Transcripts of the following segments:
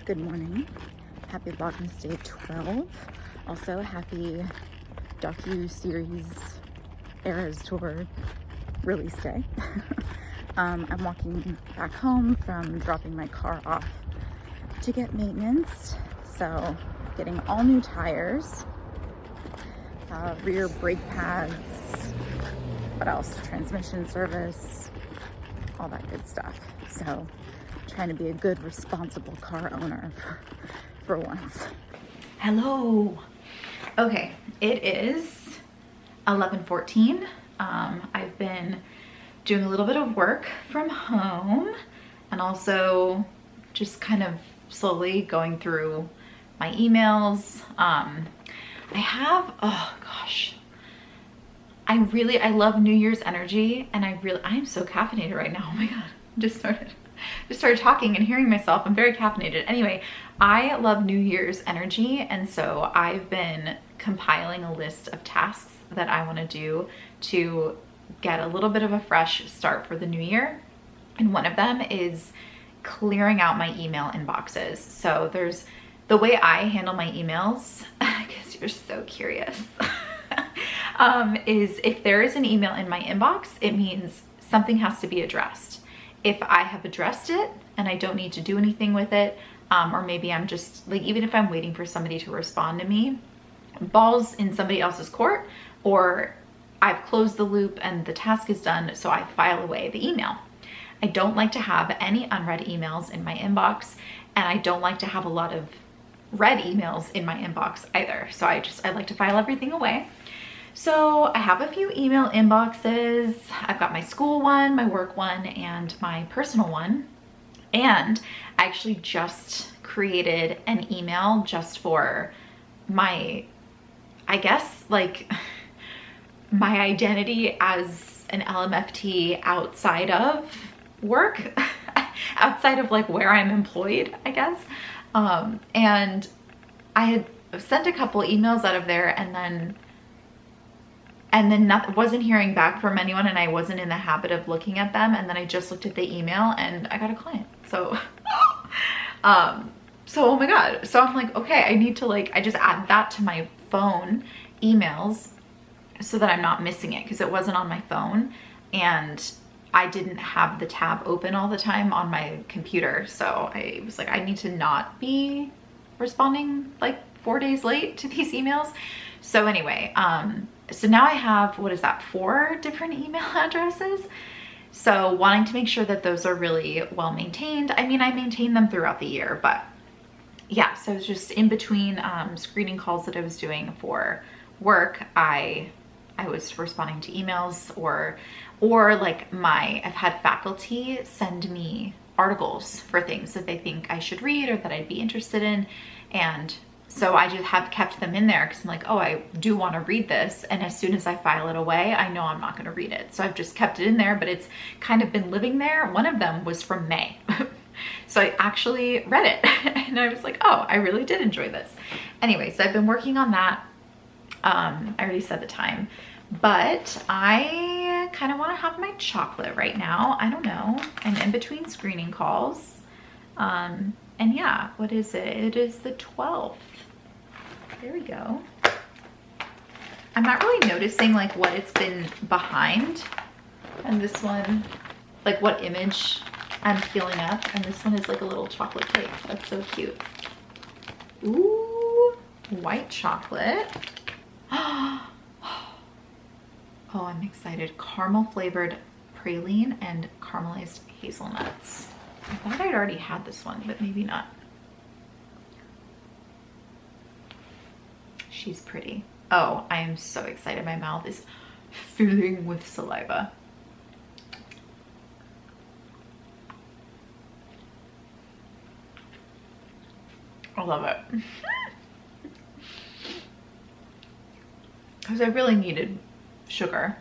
Good morning. Happy VLOGMAS Day 12. Also, happy docuseries Eras Tour release day. I'm walking back home from dropping my car off to get maintenance. So, getting all new tires, rear brake pads, what else? Transmission service, all that good stuff. So, trying to be a good, responsible car owner for once. Hello. Okay, it is 11:14. I've been doing a little bit of work from home and also just kind of slowly going through my emails. Oh gosh, I love New Year's energy, and I'm so caffeinated right now. Oh my God, just started talking and hearing myself. I'm very caffeinated. Anyway, I love New Year's energy, and so I've been compiling a list of tasks that I want to do to get a little bit of a fresh start for the new year. And one of them is clearing out my email inboxes. So there's the way I handle my emails, because you're so curious, is if there is an email in my inbox, it means something has to be addressed. If I have addressed it and I don't need to do anything with it, or maybe I'm just like, even if I'm waiting for somebody to respond to me, ball's in somebody else's court, or I've closed the loop and the task is done, so I file away the email. I don't like to have any unread emails in my inbox, and I don't like to have a lot of read emails in my inbox either. So I like to file everything away. So I have a few email inboxes. I've got my school one, my work one, and my personal one. And I actually just created an email just for my, I guess, like my identity as an LMFT outside of work, outside of like where I'm employed, I guess. And I had sent a couple emails out of there, and then wasn't hearing back from anyone, and I wasn't in the habit of looking at them. And then I just looked at the email and I got a client. So, oh my God. So I'm like, okay, I need to I just add that to my phone emails so that I'm not missing it, because it wasn't on my phone and I didn't have the tab open all the time on my computer. So I was like, I need to not be responding like 4 days late to these emails. So anyway, so now I have, what is that, 4 different email addresses. So wanting to make sure that those are really well maintained. I mean, I maintain them throughout the year, but yeah, so it's just in between screening calls that I was doing for work, I was responding to emails, or like I've had faculty send me articles for things that they think I should read or that I'd be interested in. And so I just have kept them in there because I'm like, oh, I do want to read this. And as soon as I file it away, I know I'm not going to read it. So I've just kept it in there, but it's kind of been living there. One of them was from May. So I actually read it and I was like, oh, I really did enjoy this. Anyway, so I've been working on that. I already said the time, but I kind of want to have my chocolate right now. I don't know. I'm in between screening calls. And yeah, what is it? It is the 12th. There we go. I'm not really noticing like what it's been behind. And this one, like what image I'm filling up. And this one is like a little chocolate cake. That's so cute. Ooh, white chocolate. Oh, I'm excited. Caramel flavored praline and caramelized hazelnuts. I thought I'd already had this one, but maybe not. She's pretty. Oh, I am so excited. My mouth is filling with saliva. I love it. Because I really needed sugar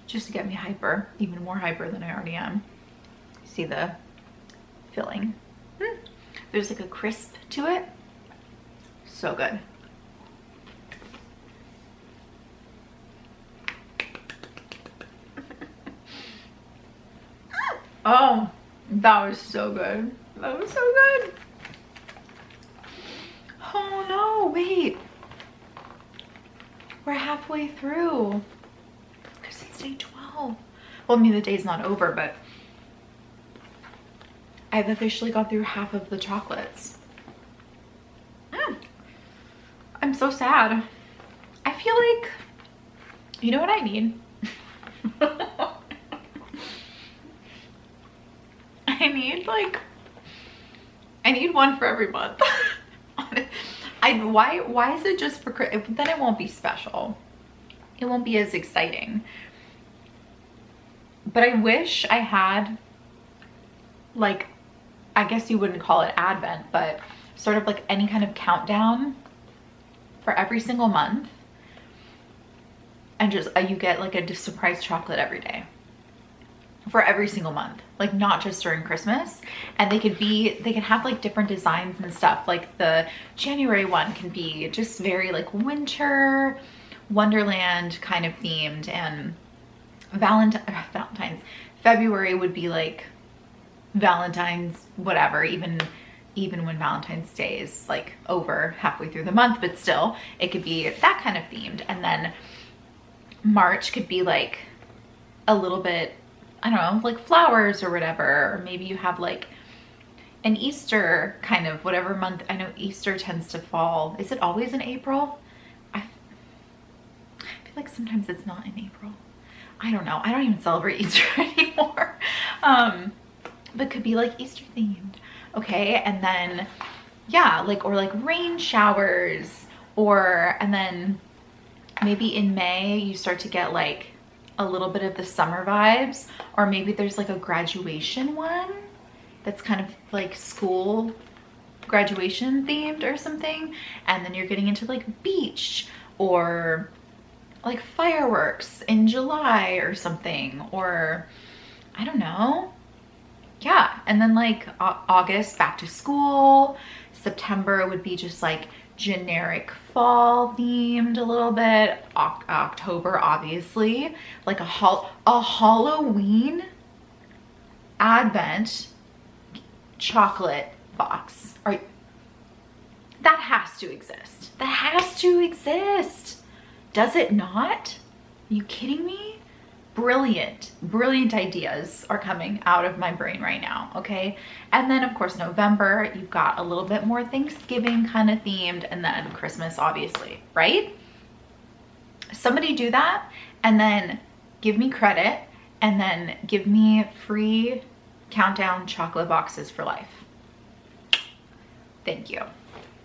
just to get me hyper, even more hyper than I already am. See the filling. There's like a crisp to it. So good. Oh, that was so good. That was so good. wait. We're halfway through. Because it's day 12. Well, I mean, the day's not over, but I've officially gone through half of the chocolates. I'm so sad. I feel like, you know what I need? I need one for every month. Why is it just for Christmas? Then it won't be special. It won't be as exciting. But I wish I had, like, I guess you wouldn't call it Advent, but sort of like any kind of countdown for every single month. And just you get like a surprise chocolate every day for every single month, like not just during Christmas. And they can have like different designs and stuff. Like the January one can be just very like winter wonderland kind of themed, and Valentine's, February would be like Valentine's whatever, even when Valentine's Day is like over halfway through the month, but still it could be that kind of themed. And then March could be like a little bit, I don't know, like flowers or whatever. Or maybe you have like an Easter kind of whatever month. I know Easter tends to fall. Is it always in April? I feel like sometimes it's not in April. I don't know. I don't even celebrate Easter anymore. But could be like Easter themed. Okay. And then, yeah, like, or like rain showers, and then maybe in May you start to get like a little bit of the summer vibes, or maybe there's like a graduation one that's kind of like school graduation themed or something. And then you're getting into like beach or like fireworks in July or something, or I don't know. Yeah. And then like August, back to school. September would be just like generic fall themed a little bit. October, obviously, like a Halloween Advent chocolate box. That has to exist. That has to exist. Does it not? Are you kidding me? Brilliant ideas are coming out of my brain right now. Okay. And then of course, November, you've got a little bit more Thanksgiving kind of themed, and then Christmas, obviously, right? Somebody do that and then give me credit, and then give me free countdown chocolate boxes for life. Thank you.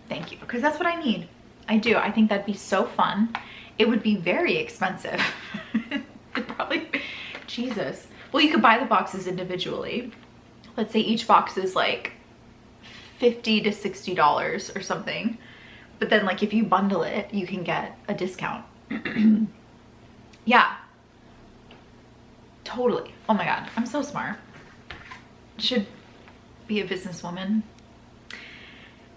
Thank you. Because that's what I need. I do. I think that'd be so fun. It would be very expensive. It'd probably, Jesus. Well, you could buy the boxes individually. Let's say each box is like $50 to $60 or something. But then like if you bundle it, you can get a discount. Yeah. Totally. Oh my God. I'm so smart. Should be a businesswoman.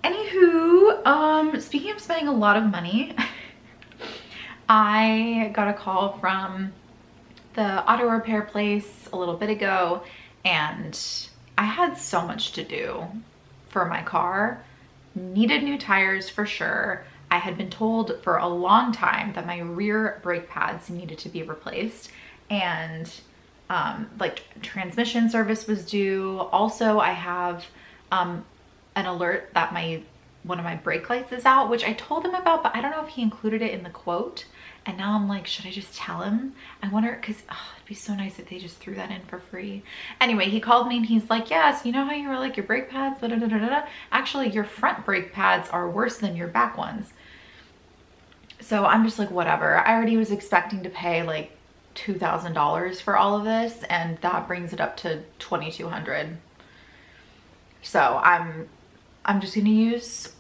Anywho, speaking of spending a lot of money, I got a call from the auto repair place a little bit ago, and I had so much to do for my car. Needed new tires for sure. I had been told for a long time that my rear brake pads needed to be replaced, and like transmission service was due. Also, I have an alert that one of my brake lights is out, which I told him about, but I don't know if he included it in the quote. And now I'm like, should I just tell him? I wonder, because it'd be so nice if they just threw that in for free. Anyway, he called me and he's like, yes, you know how you were like your brake pads, da, da, da, da, da. Actually, your front brake pads are worse than your back ones. So I'm just like, whatever. I already was expecting to pay like $2,000 for all of this, and that brings it up to $2,200. So I'm just gonna use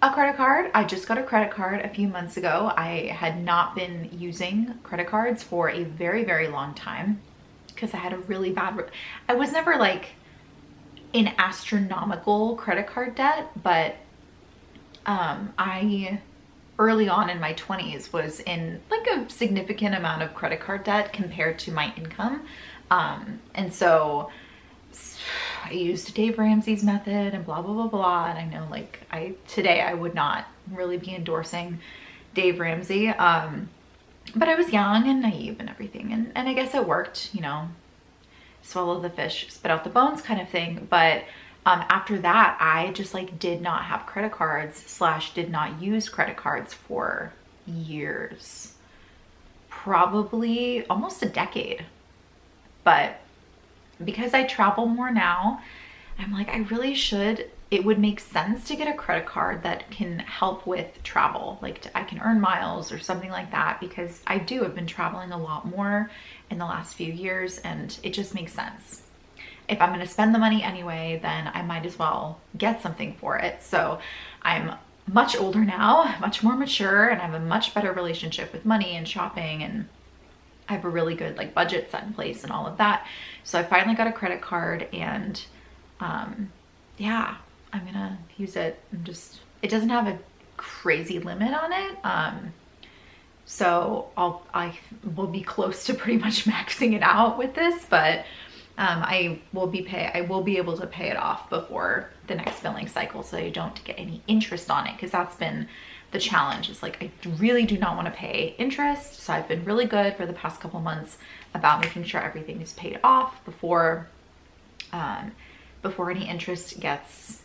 a credit card. I just got a credit card a few months ago. I had not been using credit cards for a very, very long time because I had a really bad, I was never like in astronomical credit card debt, but I early on in my 20s was in like a significant amount of credit card debt compared to my income. And so I used Dave Ramsey's method and blah, blah, blah, blah. And I know like today I would not really be endorsing Dave Ramsey. But I was young and naive and everything. And I guess it worked, you know, swallow the fish, spit out the bones kind of thing. But after that, I just like did not have credit cards / did not use credit cards for years, probably almost a decade. But because I travel more now, I'm like, I really should, it would make sense to get a credit card that can help with travel. Like I can earn miles or something like that, because I have been traveling a lot more in the last few years, and it just makes sense. If I'm going to spend the money anyway, then I might as well get something for it. So I'm much older now, much more mature, and I have a much better relationship with money and shopping, and I have a really good like budget set in place and all of that. So I finally got a credit card, and yeah, I'm gonna use it. It doesn't have a crazy limit on it. So I will be close to pretty much maxing it out with this, but I will be able to pay it off before the next billing cycle, so you don't get any interest on it, because that's been the challenge. Is like, I really do not want to pay interest. So I've been really good for the past couple months about making sure everything is paid off before any interest gets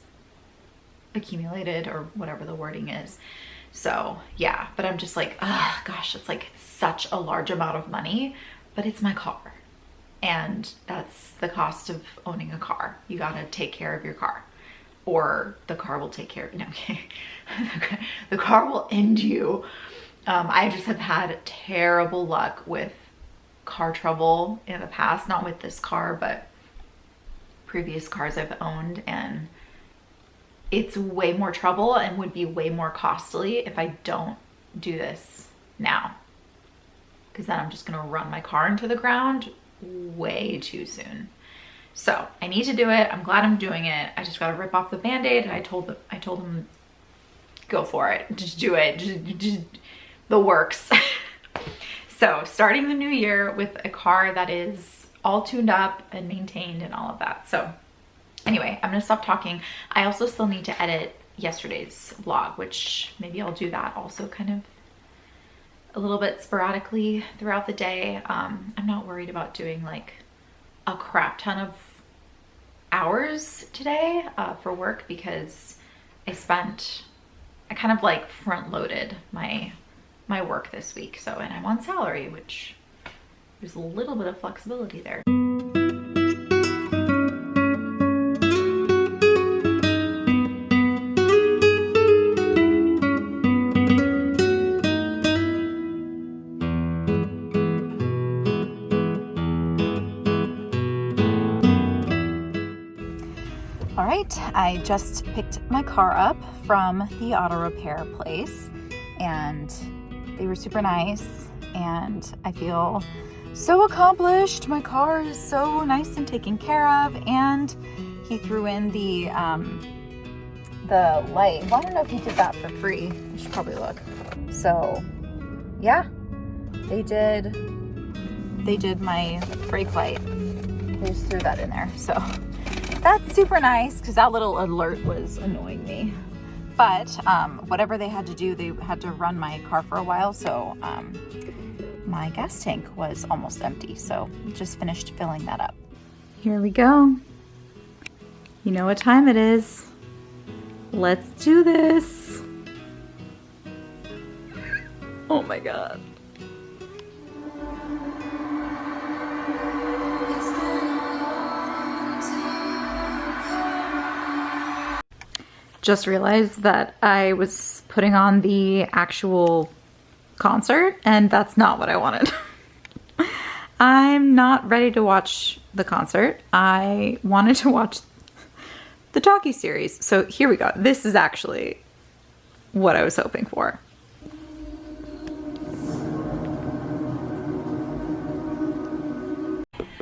accumulated, or whatever the wording is. So yeah, but I'm just like, oh gosh, it's like such a large amount of money, but it's my car. And that's the cost of owning a car. You gotta take care of your car, or the car will take care of you. No, okay. The car will end you. I just have had terrible luck with car trouble in the past, not with this car, but previous cars I've owned, and it's way more trouble and would be way more costly if I don't do this now, because then I'm just gonna run my car into the ground way too soon. So I need to do it. I'm glad I'm doing it. I just gotta rip off the Band-Aid, and I told them go for it, just do it, just the works. So starting the new year with a car that is all tuned up and maintained and all of that. So anyway, I'm gonna stop talking. I also still need to edit yesterday's vlog, which maybe I'll do that also kind of a little bit sporadically throughout the day. I'm not worried about doing like a crap ton of hours today for work, because I kind of like front loaded my work this week. So, and I'm on salary, which there's a little bit of flexibility there. All right, I just picked my car up from the auto repair place, and they were super nice, and I feel so accomplished. My car is so nice and taken care of, and he threw in the light. Well, I don't know if he did that for free. I should probably look. So yeah, they did my brake light. They just threw that in there. So that's super nice, because that little alert was annoying me. But whatever they had to do, they had to run my car for a while, so my gas tank was almost empty, so just finished filling that up. Here we go. You know what time it is. Let's do this. Oh my God. Just realized that I was putting on the actual concert, and that's not what I wanted. I'm not ready to watch the concert. I wanted to watch the docuseries. So here we go. This is actually what I was hoping for.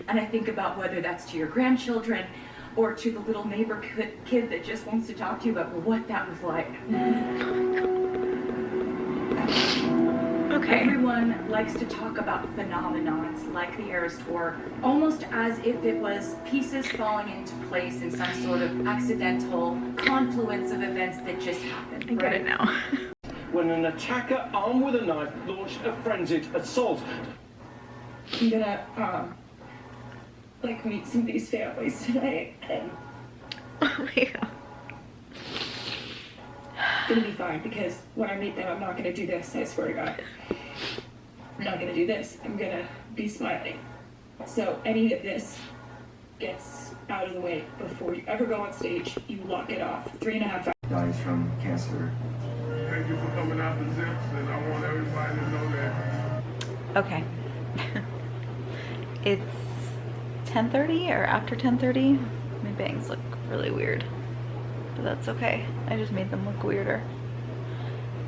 And I think about whether that's to your grandchildren or to the little neighbor kid that just wants to talk to you about what that was like. Okay. Everyone likes to talk about phenomenons like the Eras Tour, almost as if it was pieces falling into place in some sort of accidental confluence of events that just happened. I get it now. When an attacker armed with a knife launched a frenzied assault. I'm gonna, like, meet some of these families tonight, and Oh my god. it's gonna be fine, because when I meet them, I'm not gonna do this, I swear to God. I'm not gonna do this. I'm gonna be smiling. So any of this gets out of the way before you ever go on stage. You lock it off. 3.5 hours. Dies from cancer. Thank you for coming out the zips, and I want everybody to know that. Okay. It's 10:30 or after 10:30. My bangs look really weird, but that's okay. I just made them look weirder.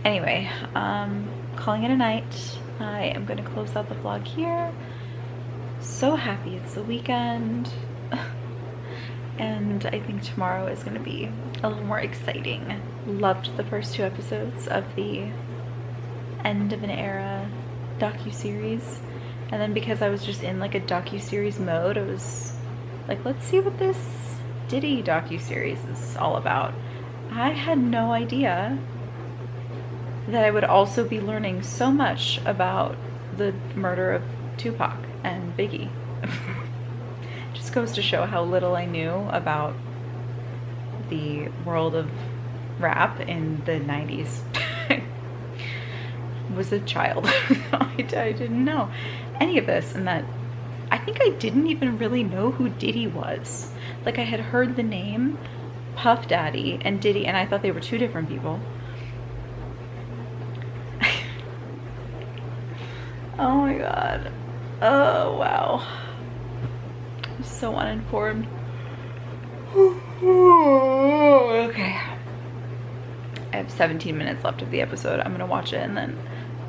Anyway, calling it a night. I am going to close out the vlog here. So happy it's the weekend. And I think tomorrow is going to be a little more exciting. Loved the first 2 episodes of the End of an Era docuseries. And then because I was just in like a docuseries mode, I was like, let's see what this Diddy docuseries is all about. I had no idea that I would also be learning so much about the murder of Tupac and Biggie. Just goes to show how little I knew about the world of rap in the 90s. I was a child. I didn't know any of this, and that I think I didn't even really know who Diddy was. Like, I had heard the name Puff Daddy and Diddy, and I thought they were 2 different people. Oh my god. Oh wow. I'm so uninformed. Okay. I have 17 minutes left of the episode. I'm gonna watch it and then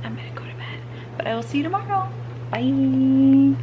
I'm gonna go to bed. But I will see you tomorrow. Bye.